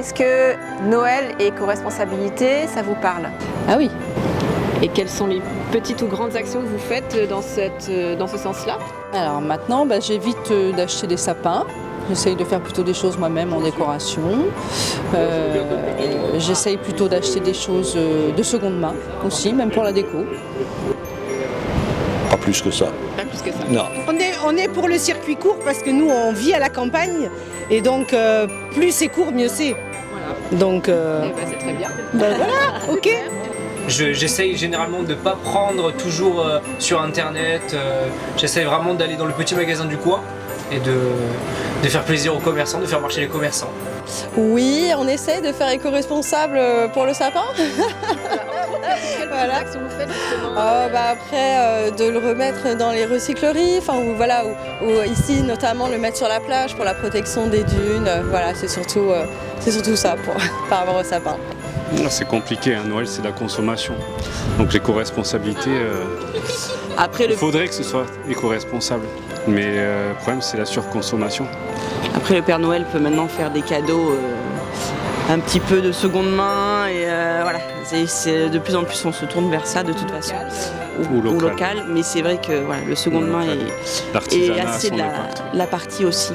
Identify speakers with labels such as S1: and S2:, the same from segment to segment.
S1: Est-ce que Noël et éco-responsabilité, ça vous parle?
S2: Ah oui. Et quelles sont les petites ou grandes actions que vous faites dans ce sens-là?
S3: Alors maintenant, j'évite d'acheter des sapins. J'essaye de faire plutôt des choses moi-même en décoration. J'essaye plutôt d'acheter des choses de seconde main aussi, même pour la déco.
S4: Pas plus que ça.
S2: Pas plus que ça.
S4: Non.
S5: On est pour le circuit court parce que nous on vit à la campagne et donc plus c'est court mieux c'est.
S2: Voilà.
S5: Donc
S2: C'est très bien.
S5: voilà, ok.
S6: J'essaye généralement de ne pas prendre toujours sur internet. J'essaye vraiment d'aller dans le petit magasin du coin et de faire plaisir aux commerçants, de faire marcher les commerçants.
S3: Oui, on essaye de faire éco-responsable pour le sapin.
S2: Quelles actions vous faites justement
S3: Après, de le remettre dans les recycleries, ou ici notamment le mettre sur la plage pour la protection des dunes. Voilà, c'est surtout ça par rapport au sapin.
S7: C'est compliqué, hein. Noël c'est la consommation. Donc l'éco-responsabilité, il faudrait que ce soit éco-responsable. Mais le problème c'est la surconsommation.
S8: Après le Père Noël peut maintenant faire des cadeaux un petit peu de seconde main et voilà, c'est de plus en plus on se tourne vers ça de toute façon.
S7: Ou local.
S8: Mais c'est vrai que voilà, le seconde main est assez la partie aussi.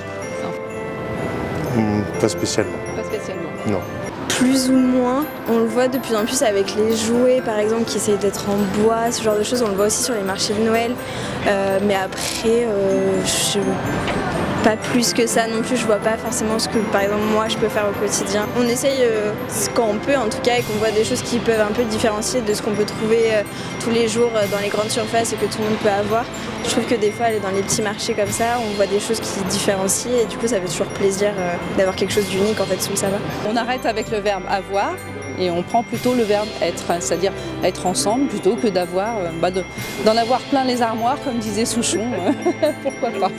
S4: Pas spécialement.
S2: Pas spécialement.
S4: Non.
S9: Plus ou moins, on le voit de plus en plus avec les jouets par exemple qui essayent d'être en bois, ce genre de choses, on le voit aussi sur les marchés de Noël. Mais après, pas plus que ça non plus, je vois pas forcément ce que par exemple moi je peux faire au quotidien. On essaye quand on peut en tout cas et qu'on voit des choses qui peuvent un peu différencier de ce qu'on peut trouver tous les jours dans les grandes surfaces et que tout le monde peut avoir. Je trouve que des fois aller dans les petits marchés comme ça, on voit des choses qui différencient et du coup ça fait toujours plaisir d'avoir quelque chose d'unique en fait sous le sapin.
S3: On arrête avec le verbe avoir et on prend plutôt le verbe être, c'est-à-dire être ensemble plutôt que d'en avoir plein les armoires comme disait Souchon. Pourquoi pas.